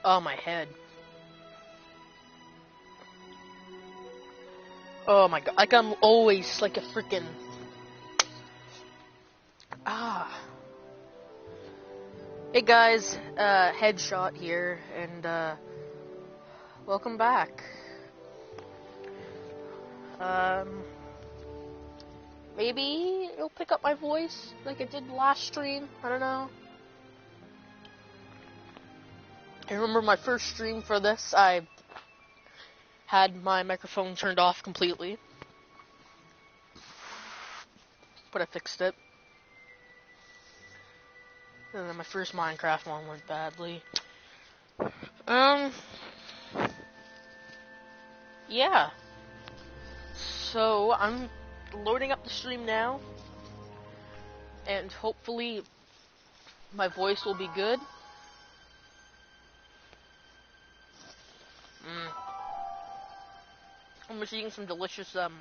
Oh, my head. Oh my god. Like I'm always like a freaking... Ah. Hey guys, Headshot here, and welcome back. Maybe it'll pick up my voice like it did last stream. I don't know. I remember my first stream for this, I had my microphone turned off completely. But I fixed it. And then my first Minecraft one went badly. Yeah. So, I'm loading up the stream now. And hopefully my voice will be good. I'm just eating some delicious, what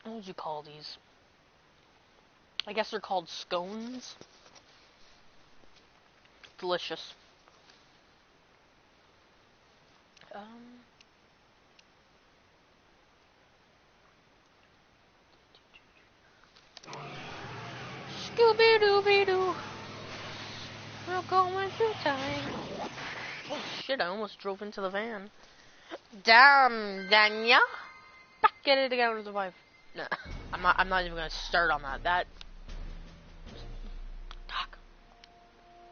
would you call these? I guess they're called scones. Delicious. Scooby-Dooby-Doo. We'll go in your time. Oh shit, I almost drove into the van. Damn, Danya. Get it together with the wife. Nah, I'm not even gonna start on that. Doc.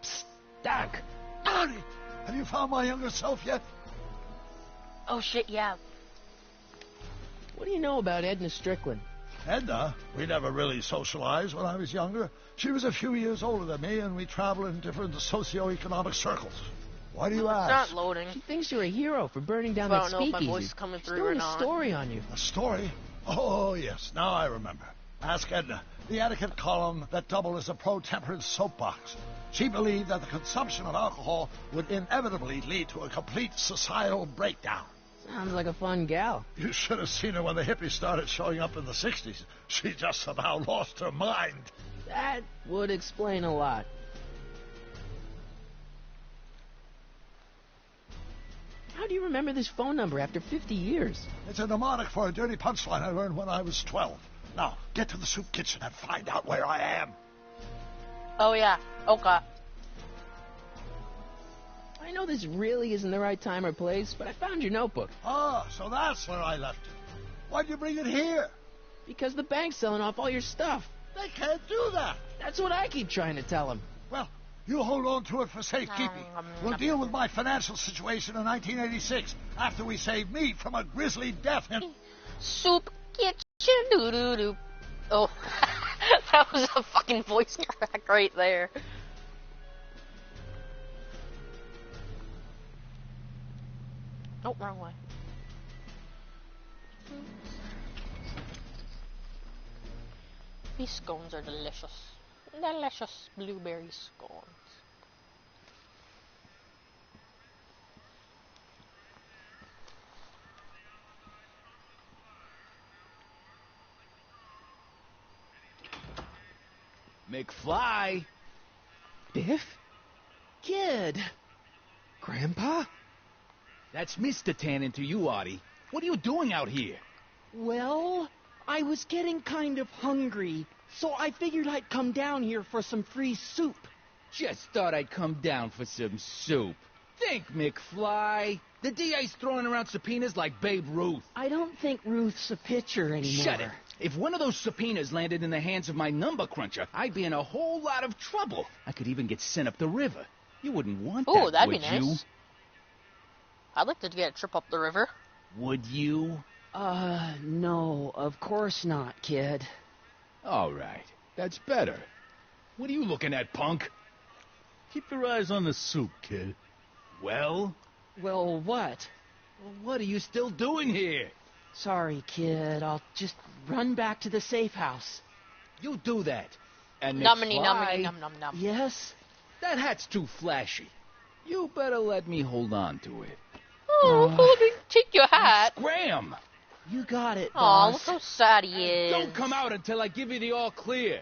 Psst, Doc. Donnie, have you found my younger self yet? Oh shit, yeah. What do you know about Edna Strickland? Edna? We never really socialized when I was younger. She was a few years older than me, and we traveled in different socio-economic circles. Why do you ask? It's not loading. She thinks you're a hero for burning down I that don't know if speakeasy. my voice is coming through She's doing or not. a story on you. A story? Oh, yes. Now I remember. Ask Edna. The etiquette column that doubled as a pro-temperance soapbox. She believed that the consumption of alcohol would inevitably lead to a complete societal breakdown. Sounds like a fun gal. You should have seen her when the hippies started showing up in the 60s. She just about lost her mind. That would explain a lot. How do you remember this phone number after 50 years? It's a mnemonic for a dirty punchline I learned when I was 12. Now, get to the soup kitchen and find out where I am. Oh yeah, okay. I know this really isn't the right time or place, but I found your notebook. Ah, so that's where I left it. Why'd you bring it here? Because the bank's selling off all your stuff. They can't do that. That's what I keep trying to tell them. Well, you hold on to it for safekeeping. We'll deal with my financial situation in 1986 after we save me from a grisly death in... Soup kitchen doo-doo-doo. Oh, that was a fucking voice crack right there. Oh, wrong way. These scones are delicious. Delicious blueberry scones. McFly! Biff? Kid? Grandpa? That's Mr. Tannen to you, Artie. What are you doing out here? Well, I was getting kind of hungry, so I figured I'd come down here for some free soup. Just thought I'd come down for some soup. Think, McFly. The DA's throwing around subpoenas like Babe Ruth. I don't think Ruth's a pitcher anymore. Shut it. If one of those subpoenas landed in the hands of my number cruncher, I'd be in a whole lot of trouble. I could even get sent up the river. You wouldn't want that, Oh, that'd would be nice. you? I'd like to get a trip up the river. Would you? No, of course not, kid. All right. That's better. What are you looking at, punk? Keep your eyes on the soup, kid. Well? Well, what? What are you still doing here? Sorry, kid. I'll just run back to the safe house. You do that. And Nummity, McFly, nummity, num num num. Yes? that hat's too flashy. You better let me hold on to it. Oh, holding, take your hat. Graham! You got it, Aw, boss. look how sad he is. Don't come out until I give you the all clear.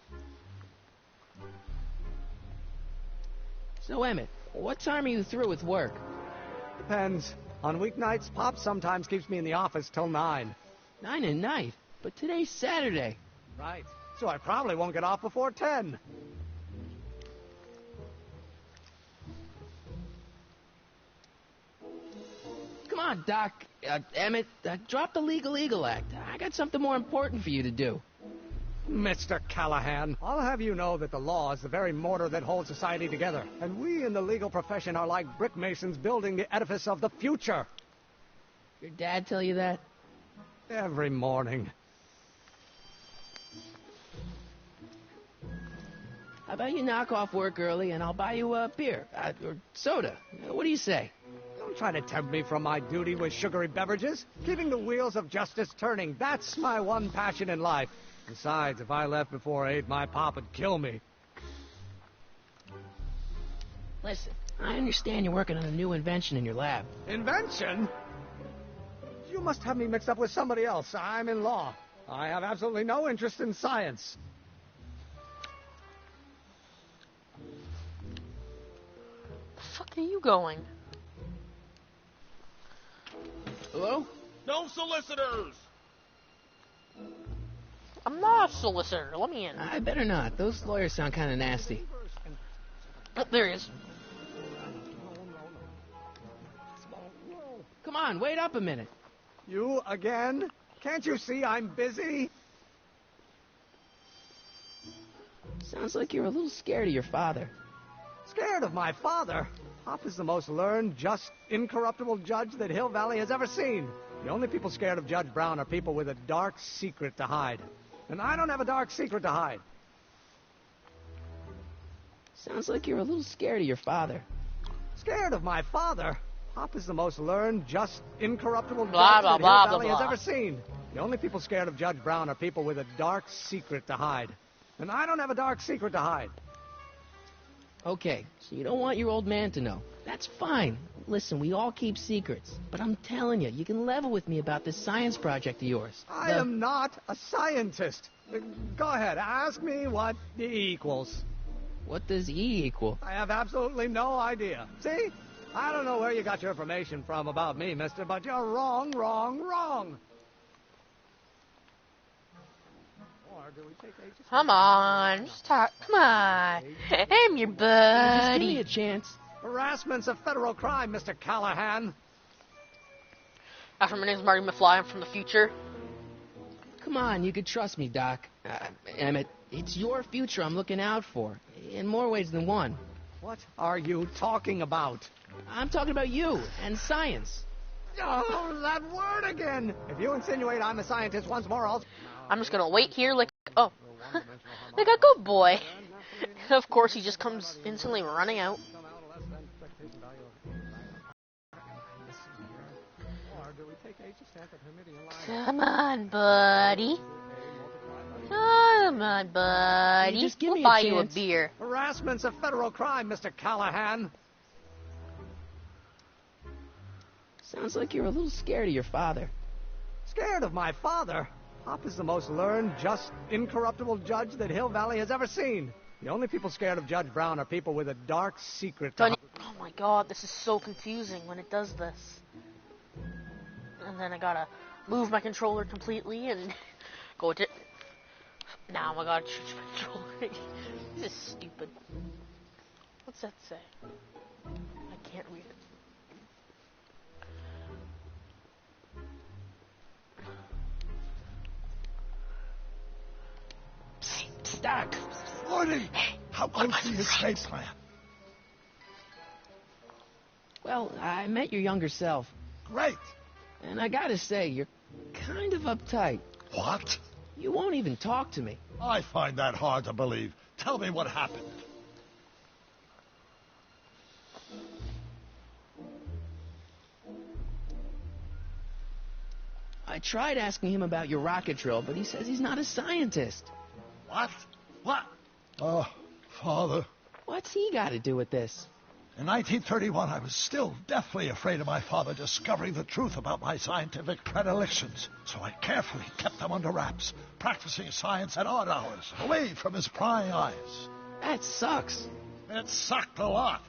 So, Emmett, what time are you through with work? Depends. On weeknights, Pop sometimes keeps me in the office till 9. 9 at night? But today's Saturday. Right. So I probably won't get off before 10. Come on, Doc. Emmett, drop the Legal Eagle Act. I got something more important for you to do. Mr. Callahan, I'll have you know that the law is the very mortar that holds society together. And we in the legal profession are like brick masons building the edifice of the future. Your dad tell you that? Every morning. How about you knock off work early and I'll buy you a beer or soda? What do you say? Don't try to tempt me from my duty with sugary beverages. Keeping the wheels of justice turning, that's my one passion in life. Besides, if I left before 8, my pop would kill me. Listen, I understand you're working on a new invention in your lab. Invention? You must have me mixed up with somebody else. I'm in law. I have absolutely no interest in science. The fuck are you going? Hello? No solicitors! I'm not a solicitor. Let me in. I better not. Those lawyers sound kind of nasty. Oh, there he is. Come on, wait up a minute. You again? Can't you see I'm busy? Sounds like you're a little scared of your father. Scared of my father? Pop is the most learned, just, incorruptible judge that Hill Valley has ever seen. The only people scared of Judge Brown are people with a dark secret to hide. And I don't have a dark secret to hide. Sounds like you're a little scared of your father. Scared of my father? Pop is the most learned, just, incorruptible Blah, judge blah, that blah, Hill blah, Valley has blah. ever seen. The only people scared of Judge Brown are people with a dark secret to hide. And I don't have a dark secret to hide. Okay, so you don't want your old man to know. That's fine. Listen, we all keep secrets. But I'm telling you, you can level with me about this science project of yours. I am not a scientist. Go ahead, ask me what E equals. What does E equal? I have absolutely no idea. See? I don't know where you got your information from about me, mister, but you're wrong, wrong, wrong. Or do we take H's? Come on, just talk. Come on. I'm your Just give me buddy. a chance. Harassment's a federal crime, Mr. Callahan. After my name's Marty McFly, I'm from the future. Come on, you can trust me, Doc. Emmett, it's your future I'm looking out for. In more ways than one. What are you talking about? I'm talking about you and science. Oh, that word again! If you insinuate I'm a scientist once more, I'll... I'm just gonna wait here like, oh, like a good boy. Of course, he just comes instantly running out. Come on, buddy. Come on, buddy. Just give We'll me a buy you a chance. beer. Harassment's a federal crime, Mr. Callahan. Sounds like you're a little scared of your father. Scared of my father? Pop is the most learned, just, incorruptible judge that Hill Valley has ever seen. The only people scared of Judge Brown are people with a dark secret to hide. Oh my god, this is so confusing when it does this. And then I gotta move my controller completely and go to... Now I gotta change my controller. This is stupid. What's that say? I can't read it. Doc! Morty, how goes the escape plan? Well, I met your younger self. Great. And I gotta say, you're kind of uptight. What? You won't even talk to me. I find that hard to believe. Tell me what happened. I tried asking him about your rocket drill, but he says he's not a scientist. What? What? Oh, Father. What's he got to do with this? In 1931, I was still deathly afraid of my father discovering the truth about my scientific predilections. So I carefully kept them under wraps, practicing science at odd hours, away from his prying eyes. That sucks. It sucked a lot.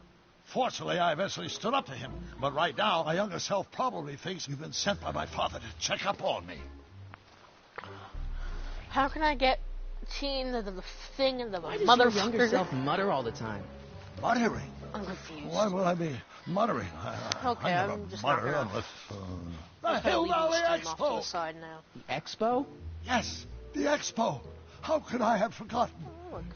Fortunately, I eventually stood up to him. But right now, my younger self probably thinks you've been sent by my father to check up on me. How can I get teen the thing in the Why does motherfucker? your younger self mutter all the time? Muttering? I'm confused. Why will I be muttering? Okay, I never I'm just mutter not gonna. unless... I'm the kinda Hill leaving Valley the stream off to the Expo! side now. The expo? Yes, the Expo. How could I have forgotten?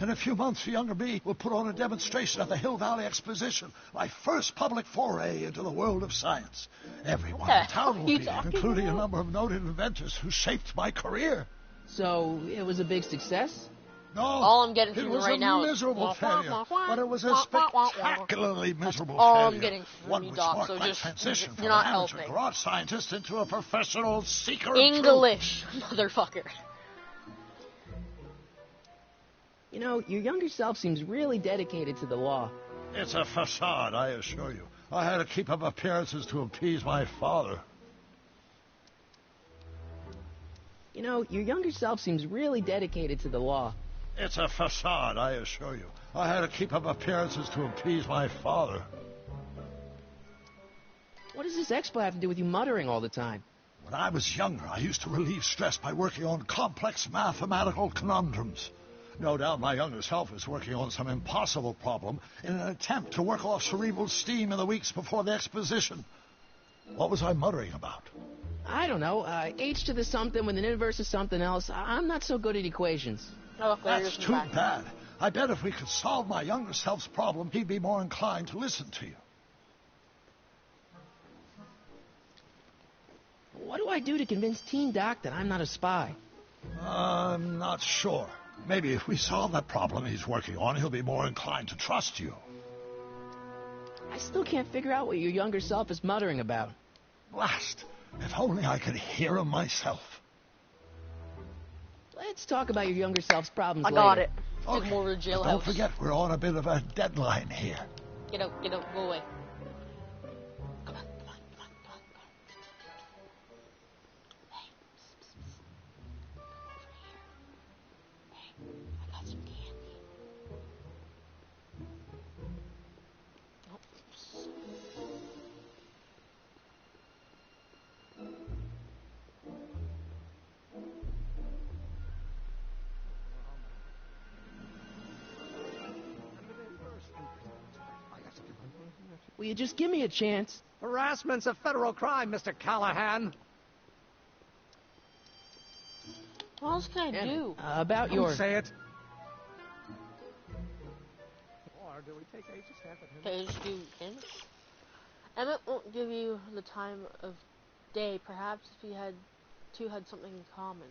In a few months, the younger me will put on a demonstration at the Hill Valley Exposition, my first public foray into the world of science. Everyone What the in town hell will are you be, talking including a about? number of noted inventors who shaped my career. So, it was a big success? No, All I'm getting it from was right a now is miserable wah, failure, wah, wah, but it was a wah, wah, wah, wah. spectacularly miserable all failure. I'm getting from One you, which Doc, marked so my just- transition you're from not an amateur helping. garage scientist into a professional seeker of truth. English, motherfucker. You know, your younger self seems really dedicated to the law. It's a facade, I assure you. I had to keep up appearances to appease my father. You know, your younger self seems really dedicated to the law. It's a facade, I assure you. I had to keep up appearances to appease my father. What does this expo have to do with you muttering all the time? When I was younger, I used to relieve stress by working on complex mathematical conundrums. No doubt my younger self is working on some impossible problem in an attempt to work off cerebral steam in the weeks before the exposition. What was I muttering about? I don't know, h to the something with an inverse of something else. I'm not so good at equations. Oh, look, there he That's is in too the back. bad. I bet if we could solve my younger self's problem, he'd be more inclined to listen to you. What do I do to convince Teen Doc that I'm not a spy? I'm not sure. Maybe if we solve that problem he's working on, he'll be more inclined to trust you. I still can't figure out what your younger self is muttering about. Blast! If only I could hear him myself. Let's talk about your younger self's problems I later. got it. Okay, Take more to but jailhouse. don't forget, we're on a bit of a deadline here. Get out, go away. Come on, come on, come on, come on, come on. Hey, psst, psst, psst. Come over here. Hey, I got some candy. Oops. Will you just give me a chance? Harassment's a federal crime, Mr. Callahan. What else can I do? About your... Don't say it. Or do we take H a stamp at him? Okay, just do hints. Emmett won't give you the time of day, perhaps if you had something in common.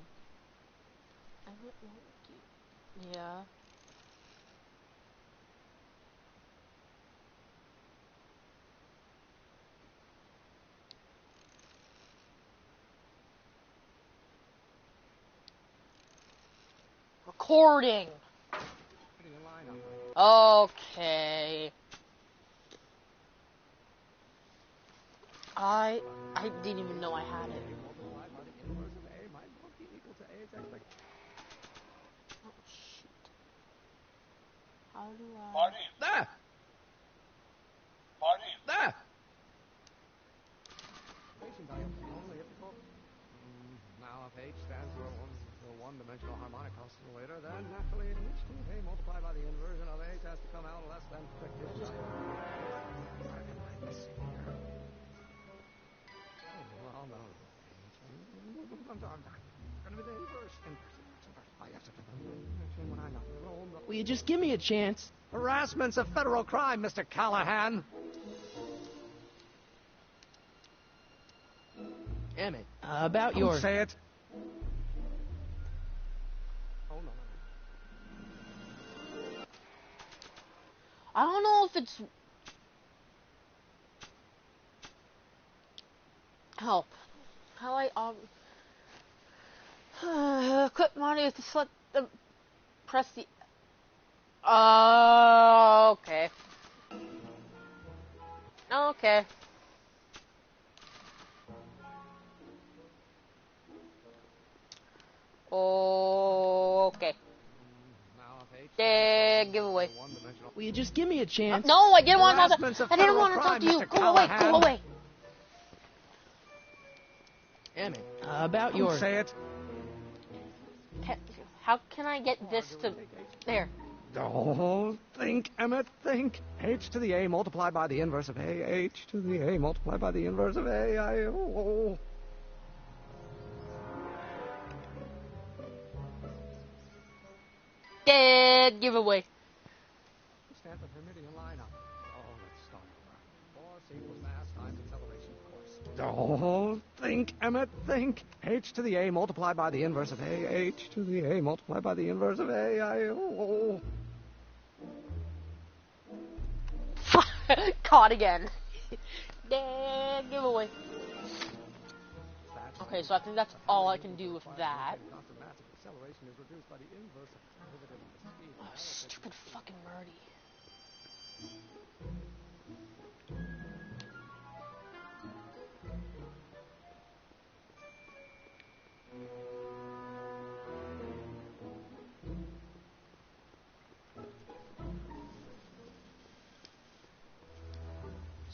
Emmett won't give... Yeah. Recording! Okay. I didn't even know I had it. Oh shit. How do I... Marty, Ah! Marty. Ah! Now, if H stands for a one-dimensional harmonic oscillator, then naturally H2A multiplied by the inversion of H has to come out less than fictitious. Well, no. Going to be the inverse. Will you just give me a chance? Harassment's a federal crime, Mr. Callahan. Emmett, about Don't your... say it. Oh, no. I don't know if it's... Help. How I, clip money to select the... Press the... Okay. Okay. Okay. Now, if H Yeah, giveaway. one-dimensional Will you just give me a chance? No, I didn't want to talk Harassment's to. a I didn't federal want to talk crime, to you. Mr. Go away. Go Callahan. away. Emmett, about Don't your... say it. How can I get this to there? Don't think, Emmett, think. H to the A multiplied by the inverse of A. H to the A multiplied by the inverse of A. Dead giveaway. Stand for Hermitian lineup. Oh, let's start over. Force equals mass times acceleration, of course. Don't think, Emmett, think. H to the A multiplied by the inverse of A. H to the A multiplied by the inverse of A. Caught again. Dead giveaway. Okay, so I think that's all I can do with that. Constant mass of acceleration is reduced by the inverse of derivative of the speed. Oh, stupid fucking Murdy.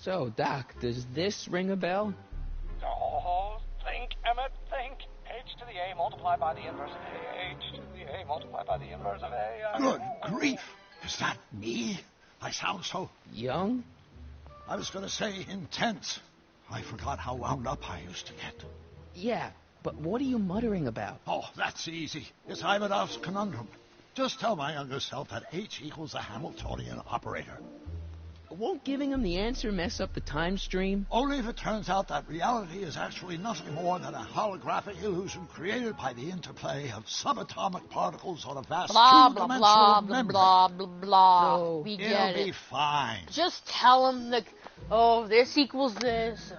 So, Doc, does this ring a bell? Don't think, Emmett, think. H to the A multiplied by the inverse of A. H to the A multiplied by the inverse of A. Good grief. Is that me? I sound so... Young? I was going to say intense. I forgot how wound up I used to get. Yeah, but what are you muttering about? Oh, that's easy. It's Ivanov's conundrum. Just tell my younger self that H equals the Hamiltonian operator. Won't giving him the answer mess up the time stream? Only if it turns out that reality is actually nothing more than a holographic illusion created by the interplay of subatomic particles on a vast Blah, blah, two-dimensional blah, blah, membrane. blah, blah, blah. So, We It'll get be it. fine. Just tell him that, oh, this equals this.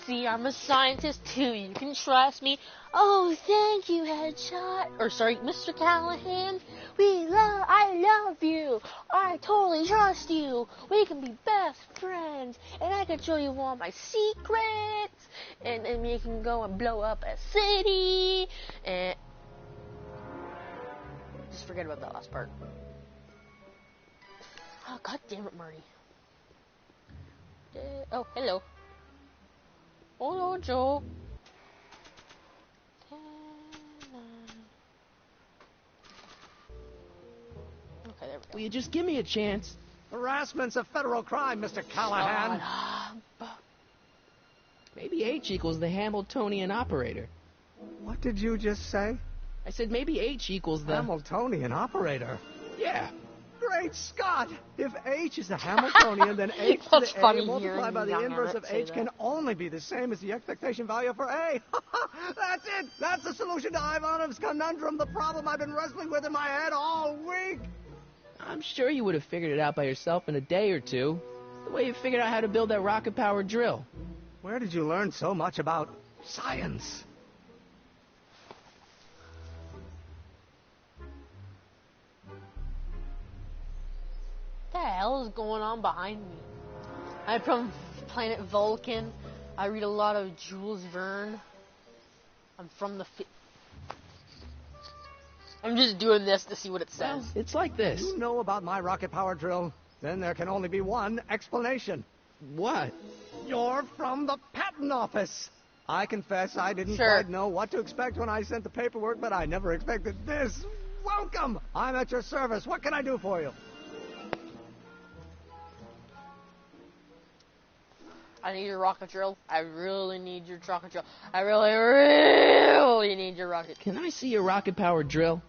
See, I'm a scientist too. You can trust me. Oh, thank you, Headshot. Or sorry, Mr. Callahan. I love you. I totally trust you. We can be best friends. And I can show you all my secrets. And then we can go and blow up a city. And just forget about that last part. Oh, God damn it, Marty. Oh, hello. Hello, Joe. 10, 9. Okay, there we go. Will you just give me a chance? Harassment's a federal crime, Mr. Callahan. Maybe H equals the Hamiltonian operator. What did you just say? I said maybe H equals the... Hamiltonian operator. Yeah. Great Scott! If H is the Hamiltonian, then H to That's the funny A multiplied by the hearing inverse young of Emmett say H that. can only be the same as the expectation value for A. That's it! That's the solution to Ivanov's conundrum, the problem I've been wrestling with in my head all week! I'm sure you would have figured it out by yourself in a day or two. The way you figured out how to build that rocket-powered drill. Where did you learn so much about science? What the hell is going on behind me? I'm from planet Vulcan. I read a lot of Jules Verne. I'm from the... I'm just doing this to see what it says. Well, it's like this. You know about my rocket power drill? Then there can only be one explanation. What? You're from the patent office. I confess I didn't Sure. quite know what to expect when I sent the paperwork, but I never expected this. Welcome! I'm at your service. What can I do for you? I need your rocket drill. I really need your rocket drill. I really need your rocket. Can I see your rocket-powered drill?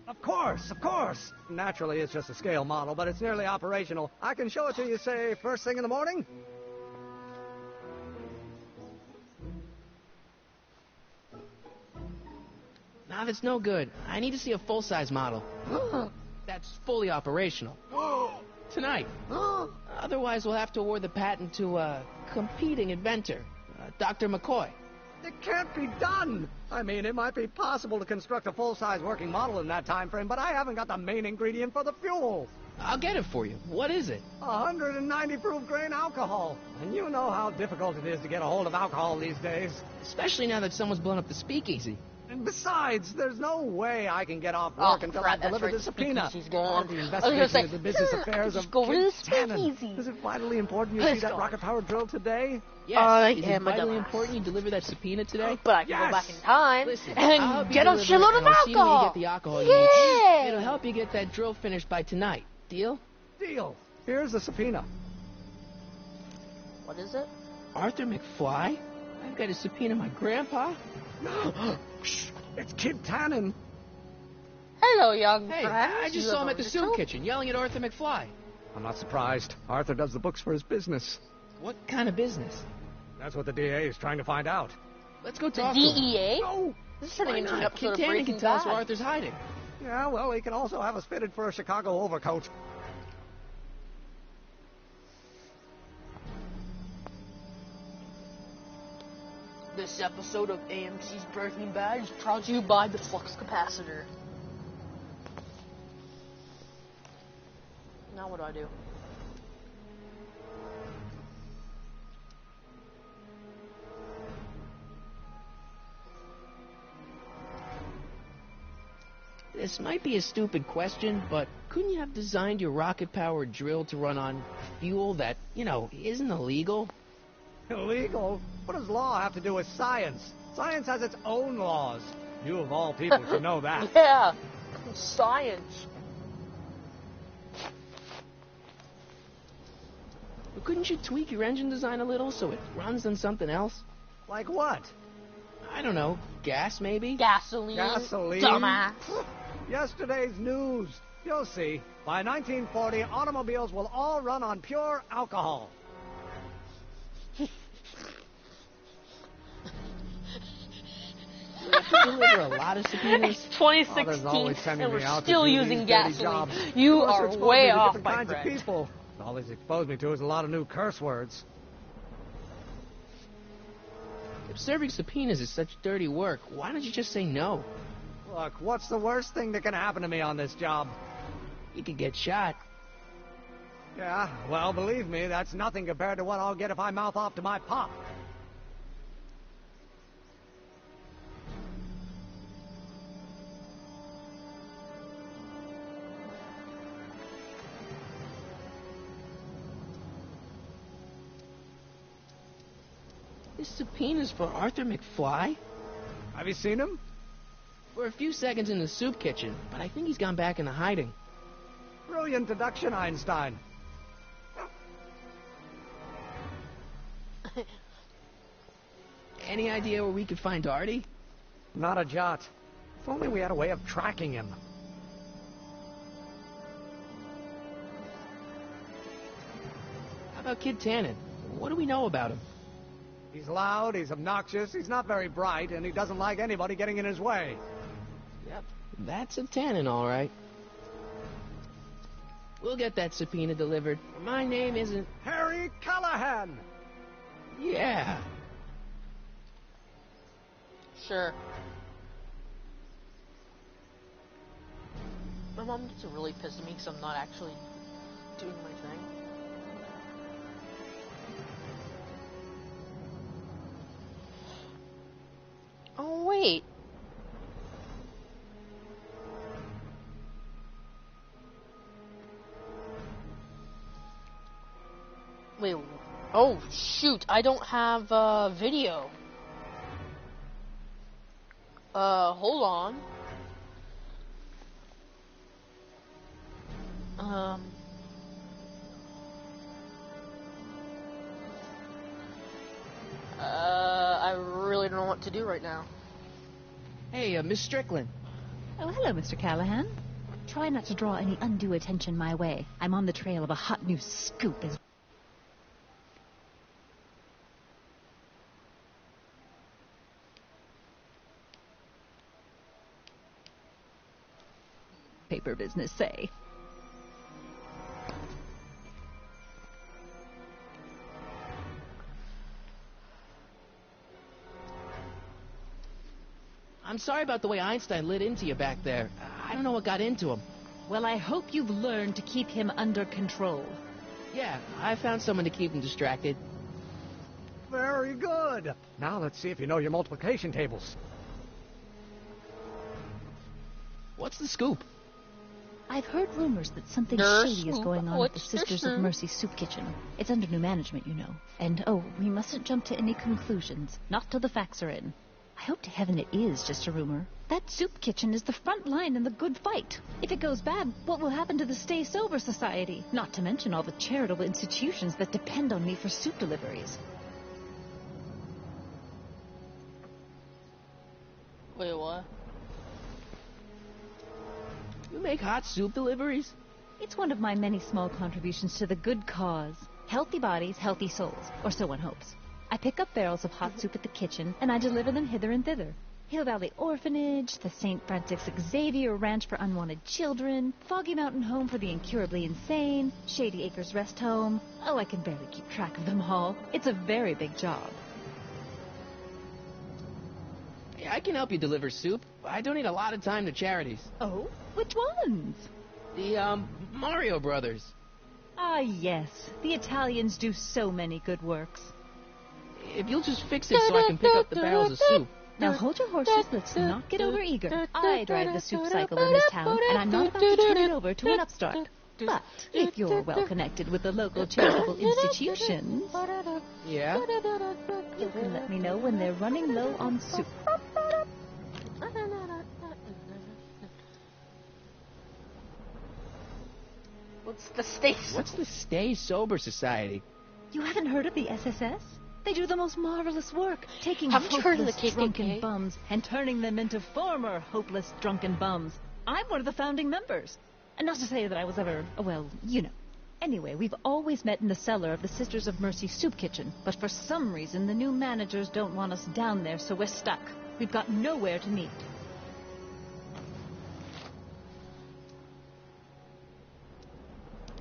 Of course, of course. Naturally, it's just a scale model, but it's nearly operational. I can show it to you, say, first thing in the morning. Nah, that's no good. I need to see a full-size model. That's fully operational. Tonight. Otherwise, we'll have to award the patent to a competing inventor, Dr. McCoy. It can't be done. I mean, it might be possible to construct a full-size working model in that time frame, but I haven't got the main ingredient for the fuel. I'll get it for you. What is it? 190 proof grain alcohol. And you know how difficult it is to get a hold of alcohol these days. Especially now that someone's blown up the speakeasy. And besides, there's no way I can get off work until crap, I've that's delivered right, the subpoena. because he's gone. The I was gonna investigation say, of the business affairs just of go Kid real Tannen. speakeasy. Is it vitally important you It's see that gone. rocket power drill today? Yes. Is am it a vitally dumbass. important you deliver that subpoena today? But I can go back in time Listen, I'll and help you get a deliver it, shitload of and I'll see to you alcohol. get the alcohol you need. Yeah. It'll help you get that drill finished by tonight. Deal? Deal. Here's the subpoena. What is it? Arthur McFly? I've got to subpoena my grandpa? Shh, it's Kid Tannen. Hello, young Hey, friend. I just saw him at the soup kitchen yelling at Arthur McFly. I'm not surprised. Arthur does the books for his business. What kind of business? That's what the DA is trying to find out. Let's go The talk to him. DEA? No! This is turning Why into an not? episode Kid of Tannen Breaking can tell us Bad. where Arthur's hiding. Yeah, well, he can also have us fitted for a Chicago overcoat. This episode of AMC's Breaking Bad is brought to you by the Flux Capacitor. Now what do I do? This might be a stupid question, but couldn't you have designed your rocket-powered drill to run on fuel that, isn't illegal? Illegal? What does law have to do with science? Science has its own laws. You of all people should know that. Yeah, science. But couldn't you tweak your engine design a little so it runs on something else? Like what? I don't know, gas maybe? Gasoline. Gasoline? Dumbass. Yesterday's news. You'll see. By 1940, automobiles will all run on pure alcohol. We have to deliver a lot of subpoenas. It's There's 2016 always sending and me we're out still to do using these dirty gasoline. jobs. You Plus, are expose way me to off, different my kinds friend. of people. All he's exposed me to is a lot of new curse words. If serving subpoenas is such dirty work, why don't you just say no? Look, what's the worst thing that can happen to me on this job? You could get shot. Yeah, well, believe me, that's nothing compared to what I'll get if I mouth off to my pop. This subpoena's for Arthur McFly? Have you seen him? For a few seconds in the soup kitchen, but I think he's gone back into hiding. Brilliant deduction, Einstein. Any idea where we could find Artie? Not a jot. If only we had a way of tracking him. How about Kid Tannen? What do we know about him? He's loud, he's obnoxious, he's not very bright, and he doesn't like anybody getting in his way. Yep, that's a Tannen, all right. We'll get that subpoena delivered. My name isn't... Harry Callahan! Yeah. Sure. My mom gets really pissed at me because I'm not actually doing my thing. Oh, wait. Wait. Oh, shoot. I don't have video. Hold on. I really don't know what to do right now. Hey, Miss Strickland. Oh, hello, Mr. Callahan. Try not to draw any undue attention my way. I'm on the trail of a hot new scoop as paper business say. I'm sorry about the way Einstein lit into you back there. I don't know what got into him. Well, I hope you've learned to keep him under control. Yeah, I found someone to keep him distracted. Very good. Now let's see if you know your multiplication tables. What's the scoop? I've heard rumors that something There's shady is soup. going on at the What's the Sisters of soup? Mercy Soup Kitchen. It's under new management, you know. And, oh, we mustn't jump to any conclusions. Not till the facts are in. I hope to heaven it is just a rumor. That soup kitchen is the front line in the good fight. If it goes bad, what will happen to the Stay Sober Society? Not to mention all the charitable institutions that depend on me for soup deliveries. Wait, what? You make hot soup deliveries? It's one of my many small contributions to the good cause. Healthy bodies, healthy souls, or so one hopes. I pick up barrels of hot soup at the kitchen, and I deliver them hither and thither. Hill Valley Orphanage, the St. Francis Xavier Ranch for Unwanted Children, Foggy Mountain Home for the Incurably Insane, Shady Acres Rest Home. Oh, I can barely keep track of them all. It's a very big job. Hey, I can help you deliver soup. I donate a lot of time to charities. Oh? Which ones? The, Mario Brothers. Ah, yes. The Italians do so many good works. If you'll just fix it so I can pick up the barrels of soup. Now hold your horses, let's not get over eager. I drive the soup cycle in this town, and I'm not about to turn it over to an upstart. But if you're well connected with the local charitable institutions, Yeah? you can let me know when they're running low on soup. What's the Stay Sober Society? You haven't heard of the SSS? They do the most marvelous work, taking Haven't you heard of the hopeless KKK? drunken bums and turning them into former hopeless drunken bums. I'm one of the founding members. And not to say that I was ever, well, you know. Anyway, we've always met in the cellar of the Sisters of Mercy Soup Kitchen, but for some reason the new managers don't want us down there, so we're stuck. We've got nowhere to meet.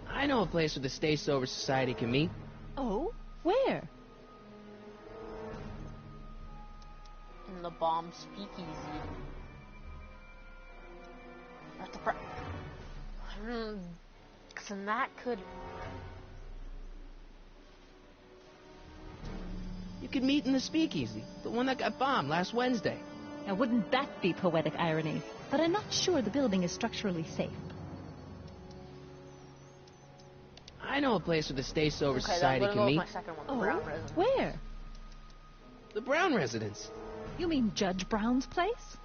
I know a place where the Stay Sober Society can meet. Oh? Where? In the bomb speakeasy. At the because then that could. You could meet in the speakeasy, the one that got bombed last Wednesday. Now, wouldn't that be poetic irony? But I'm not sure the building is structurally safe. I know a place where the Stay Sober Okay, Society I'm can gonna go meet. with my second one, the Oh? brown resin. Where? The Brown residence. You mean Judge Brown's place?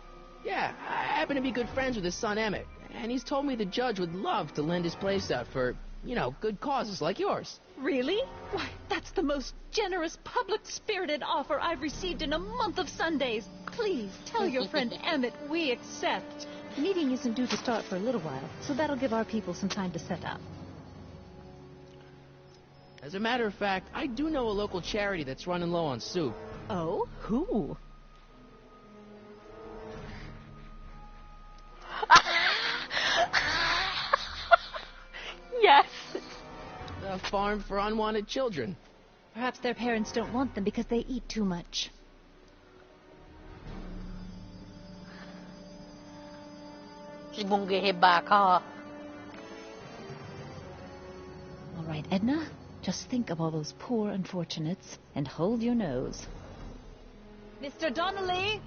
Yeah, I happen to be good friends with his son Emmett, and he's told me the judge would love to lend his place out for, you know, good causes like yours. Really? Why, that's the most generous, public-spirited offer I've received in a month of Sundays. Please, tell your friend Emmett we accept. The meeting isn't due to start for a little while, so that'll give our people some time to set up. As a matter of fact, I do know a local charity that's running low on soup. Oh? Who? Yes. The Farm for Unwanted Children. Perhaps their parents don't want them because they eat too much. She's gonna get hit by a car. All right, Edna, just think of all those poor unfortunates and hold your nose. Mr. Donnelly!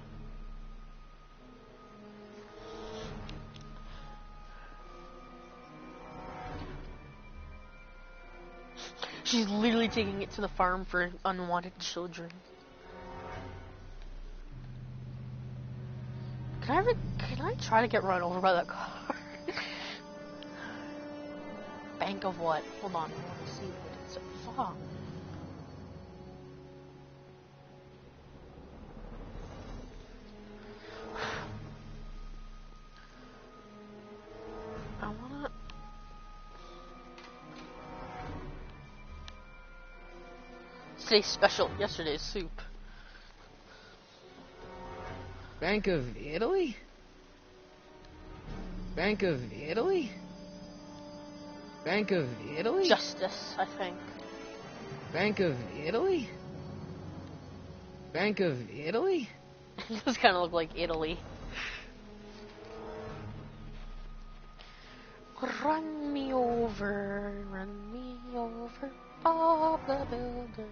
She's literally taking it to the farm for unwanted children. Can I try to get run over by that car? Bank of what? Hold on, I want to see what it's for. I wanna. Today's special, yesterday's soup. Bank of Italy? Bank of Italy? Bank of Italy? Justice, I think. Bank of Italy? Bank of Italy? It does kind of look like Italy. Run me over, Bob the Builder.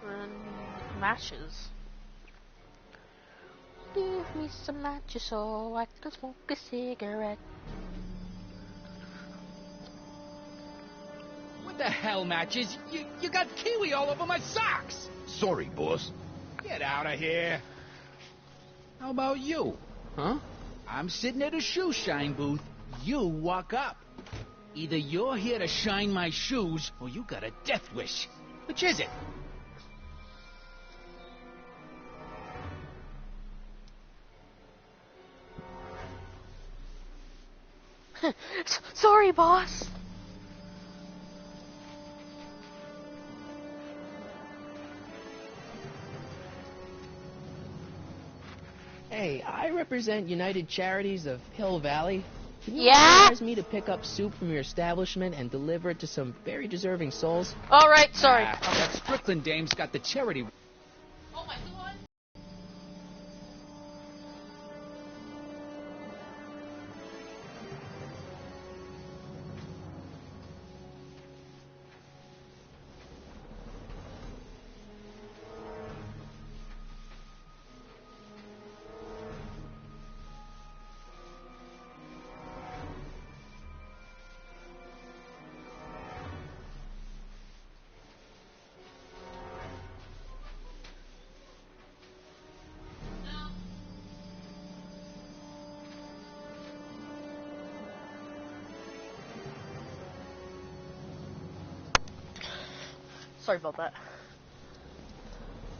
Run me matches. Give me some matches so I can smoke a cigarette. What the hell, Matches? You got kiwi all over my socks! Sorry, boss. Get out of here. How about you? Huh? I'm sitting at a shoe shine booth. You walk up. Either you're here to shine my shoes, or you got a death wish. Which is it? Sorry, boss. Hey, I represent United Charities of Hill Valley. Can you Yeah? authorize me to pick up soup from your establishment and deliver it to some very deserving souls? All right, sorry. That Strickland dame's got the charity. Oh my God. Sorry about that.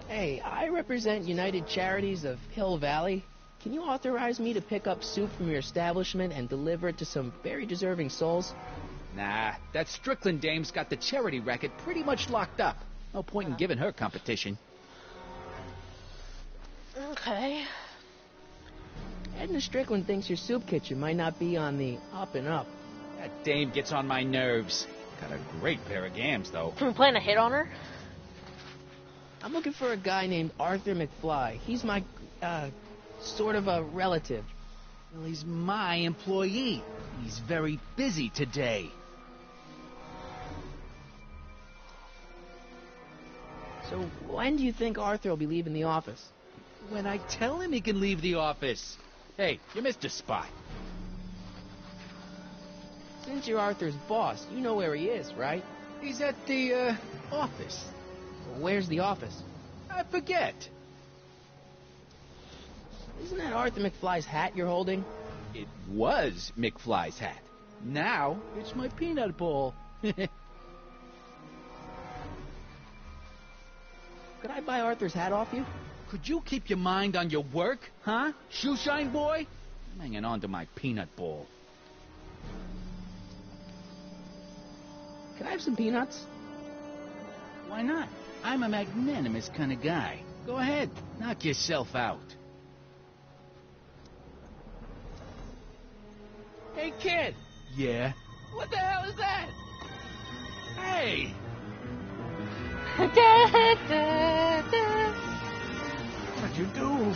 Hey, I represent United Charities of Hill Valley. Can you authorize me to pick up soup from your establishment and deliver it to some very deserving souls? Nah, that Strickland dame's got the charity racket pretty much locked up. No point in giving her competition. Okay. Edna Strickland thinks your soup kitchen might not be on the up and up. That dame gets on my nerves. Got a great pair of gams, though. Can we plan a hit on her? I'm looking for a guy named Arthur McFly. He's my, sort of a relative. Well, he's my employee. He's very busy today. So when do you think Arthur will be leaving the office? When I tell him he can leave the office. Hey, you missed a spot. Since you're Arthur's boss, you know where he is, right? He's at the, office. Where's the office? I forget. Isn't that Arthur McFly's hat you're holding? It was McFly's hat. Now, it's my peanut bowl. Could I buy Arthur's hat off you? Could you keep your mind on your work, huh? Shoeshine boy? I'm hanging on to my peanut bowl. Can I have some peanuts? Why not? I'm a magnanimous kind of guy. Go ahead, knock yourself out. Hey, kid! Yeah? What the hell is that? Hey! What'd you do?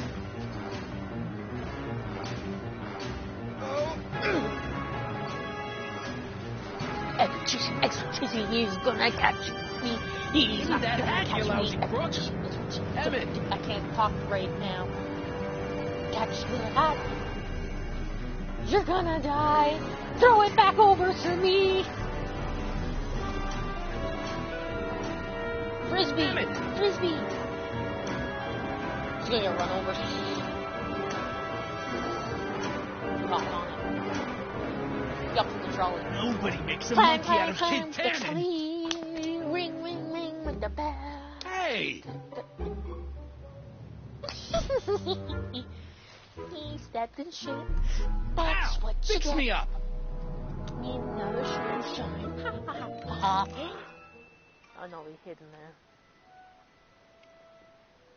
Electricity is gonna catch me. He's not that gonna hat, catch you lousy me. crooks. Emmett! I can't talk right now. Catch the hat. You're gonna die. Throw it back over to me. Frisbee. Frisbee. He's gonna run over. Rock on it. Yup, the trolley. Nobody makes a Clang, monkey clang, out of clang, Kid the Tannen. tree. Ring, ring, ring with the bell. Hey! He stepped in shit. That's Ow! what you Fix get. me up! Need another shoe shine. Oh no, we hid in there.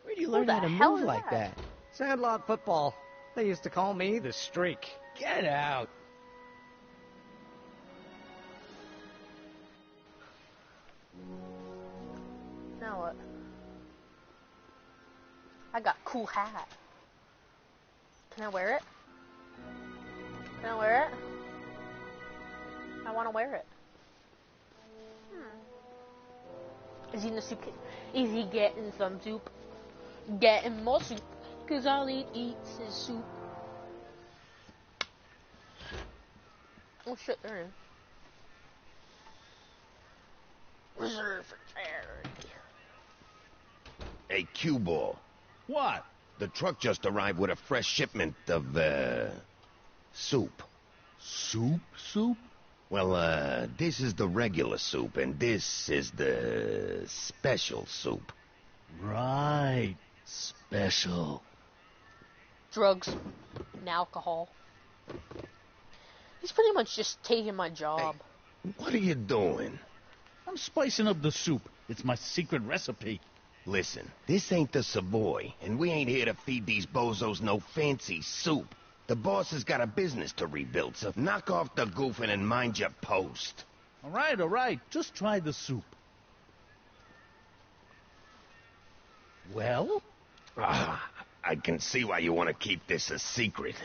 Where do you Who learn the how to hell move is like that? that? Sandlot football. They used to call me the Streak. Get out! Now what? I got a cool hat. Can I wear it? Can I wear it? I want to wear it. Is he in the soup? Is he getting some soup? Getting more soup. 'cause all he eats is soup. Oh shit, they're in. Reserve for charity. Hey, cue ball. What? The truck just arrived with a fresh shipment of, soup. Soup? Well, this is the regular soup, and this is the special soup. Right. Special. Drugs and alcohol. He's pretty much just taking my job. Hey, what are you doing? I'm spicing up the soup. It's my secret recipe. Listen, this ain't the Savoy, and we ain't here to feed these bozos no fancy soup. The boss has got a business to rebuild, so knock off the goofing and mind your post. All right. Just try the soup. Well? I can see why you want to keep this a secret.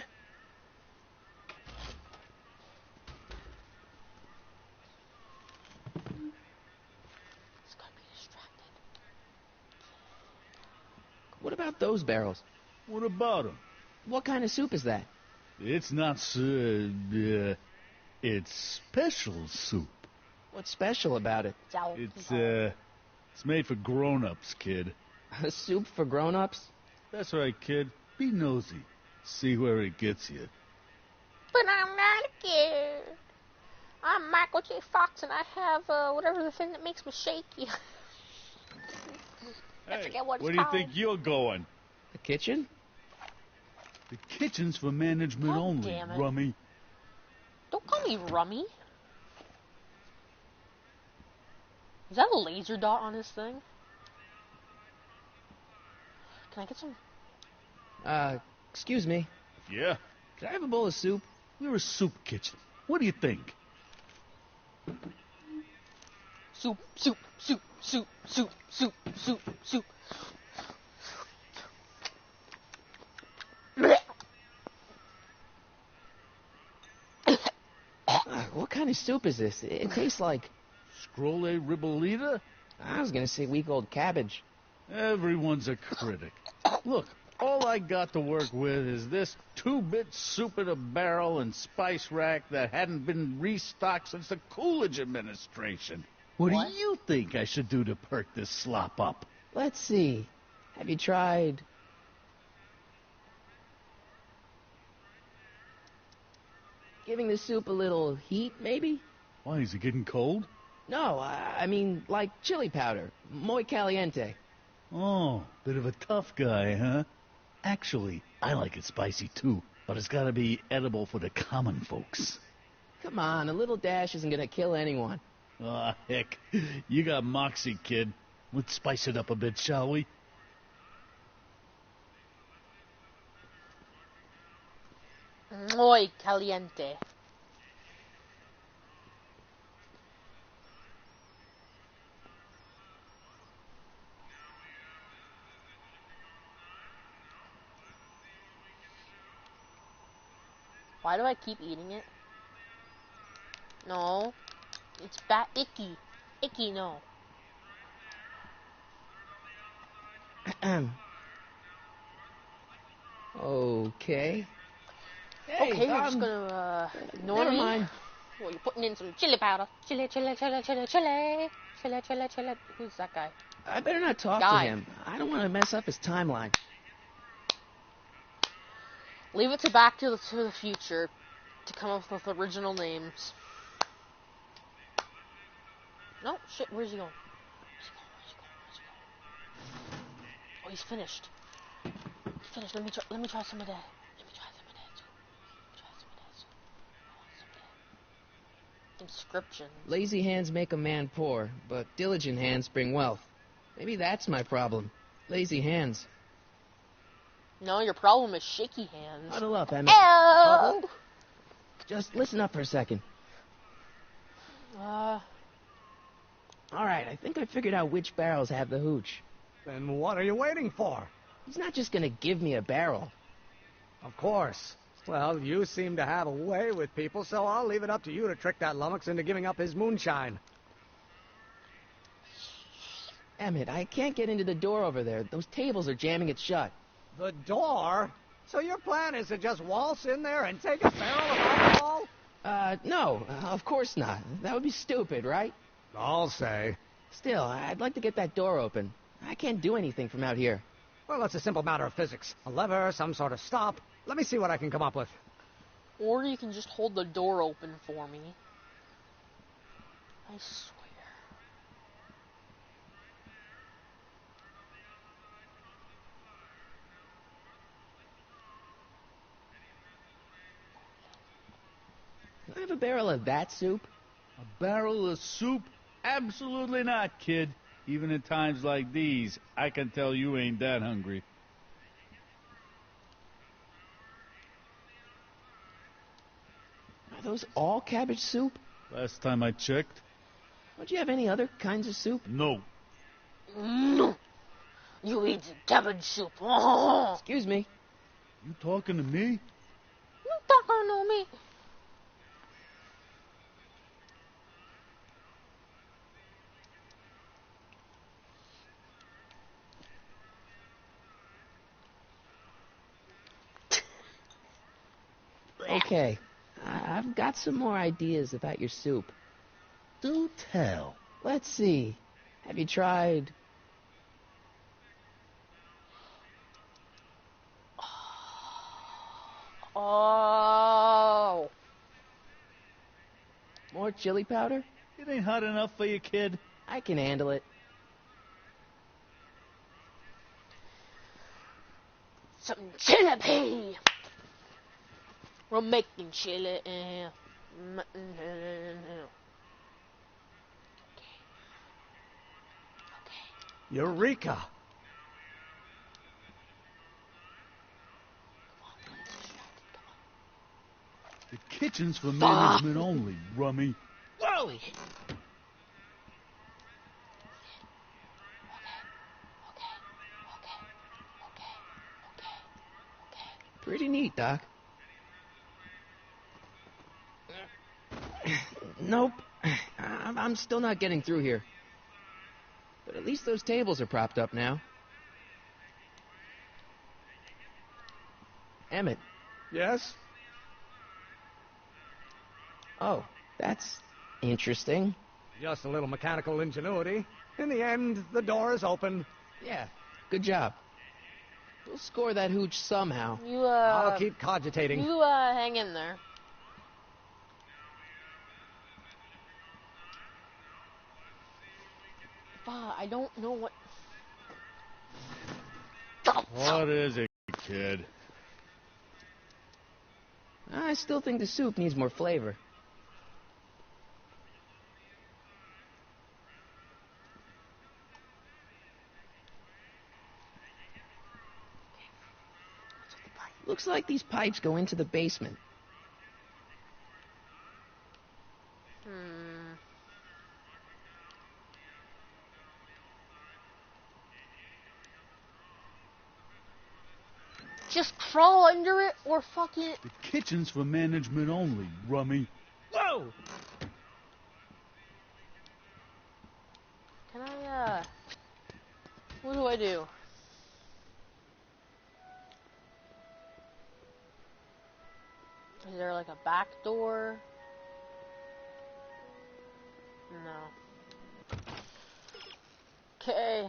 He's gonna be distracted. What about those barrels? What about them? What kind of soup is that? It's not it's special soup. What's special about it? It's made for grown-ups, kid. A soup for grown-ups? That's right, kid. Be nosy. See where it gets you. But I'm not a kid. I'm Michael J. Fox, and I have whatever the thing that makes me shaky. I forget what it's where do you called. think you're going? The kitchen? The kitchen's for management God only, damn it. rummy. Don't call me Rummy. Is that a laser dot on this thing? Can I get some? Excuse me. Yeah? Can I have a bowl of soup? We're a soup kitchen. What do you think? Soup. What kind of soup is this? It tastes like... Scrolle ribolita? I was gonna say week-old cabbage. Everyone's a critic. Look, all I got to work with is this 2-bit soup in a barrel and spice rack that hadn't been restocked since the Coolidge administration. What do you think I should do to perk this slop up? Let's see. Have you tried... giving the soup a little heat, maybe? Why, is it getting cold? No, I mean, like chili powder. Muy caliente. Oh, bit of a tough guy, huh? Actually, I like it spicy too, but it's gotta be edible for the common folks. Come on, a little dash isn't gonna kill anyone. Aw, heck. You got moxie, kid. Let's spice it up a bit, shall we? Muy caliente. Why do I keep eating it? No. It's icky. Icky, no. Okay. Hey, Okay, you're just gonna ignore never me? mind. Well, you're putting in some chili powder. Chili. Who's that guy? I better not talk Guy. to him. I don't want to mess up his timeline. Leave it to Back to the Future to come up with original names. No, shit, where's he going? Oh, he's finished. He's finished. Let me try some of that. Let me try some of that too. Inscriptions. Lazy hands make a man poor, but diligent hands bring wealth. Maybe that's my problem. Lazy hands. No, your problem is shaky hands. Huddle up, Emmett. Oh! Just listen up for a second. All right, I think I figured out which barrels have the hooch. Then what are you waiting for? He's not just gonna give me a barrel. Of course. Well, you seem to have a way with people, so I'll leave it up to you to trick that lummox into giving up his moonshine. Emmett, I can't get into the door over there. Those tables are jamming it shut. The door? So your plan is to just waltz in there and take a barrel of alcohol? No, of course not. That would be stupid, right? I'll say. Still, I'd like to get that door open. I can't do anything from out here. Well, it's a simple matter of physics. A lever, some sort of stop. Let me see what I can come up with. Or you can just hold the door open for me. I swear. Can I have a barrel of that soup? A barrel of soup? Absolutely not, kid. Even in times like these, I can tell you ain't that hungry. Are those all cabbage soup? Last time I checked. Don't you have any other kinds of soup? No. No. You eat cabbage soup. Oh. Excuse me. You talking to me? You talking to me? Okay, I've got some more ideas about your soup. Do tell. Let's see. Have you tried... Oh. more chili powder? It ain't hot enough for you, kid. I can handle it. Some chili. We're making chili in here. Eureka! The kitchen's for management only, rummy. Whoa! Pretty neat, Doc. Nope. I'm still not getting through here. But at least those tables are propped up now. Emmett. Yes? Oh, that's interesting. Just a little mechanical ingenuity. In the end, the door is open. Yeah, good job. We'll score that hooch somehow. I'll keep cogitating. You, hang in there. I don't know what... What is it, kid? I still think the soup needs more flavor. Looks like these pipes go into the basement. Just crawl under it or fucking... The kitchen's for management only, rummy. Whoa! Can I, what do I do? Is there like a back door? No. Okay.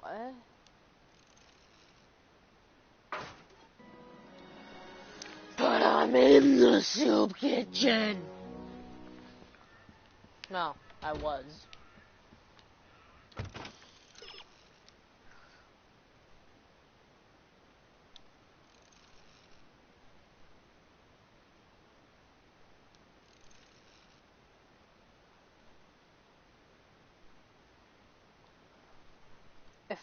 What? But I'm in the soup kitchen! No, I was. If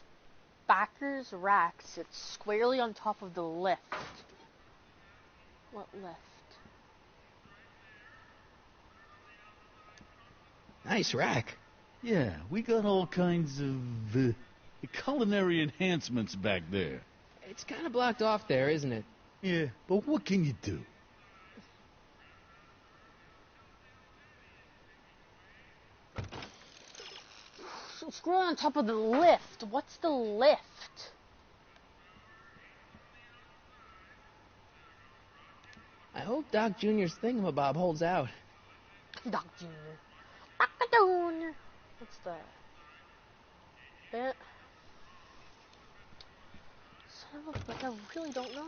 Backer's rack sits squarely on top of the lift. What lift? Nice rack. Yeah, we got all kinds of culinary enhancements back there. It's kind of blocked off there, isn't it? Yeah, but what can you do? screw on top of the lift. What's the lift? I hope Doc Jr.'s thingamabob holds out. Doc Jr. Doc-a-doon. What's that? That? Son of a bitch, I really don't know.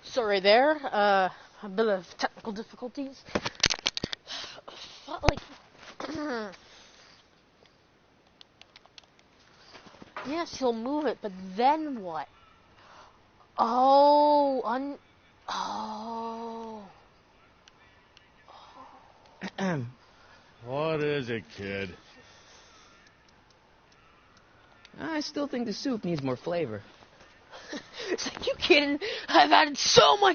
Sorry there, a bit of technical difficulties. Like, yes, he'll move it, but then what? Oh, oh. What is it, kid? I still think the soup needs more flavor. It's like, you kidding? I've added so much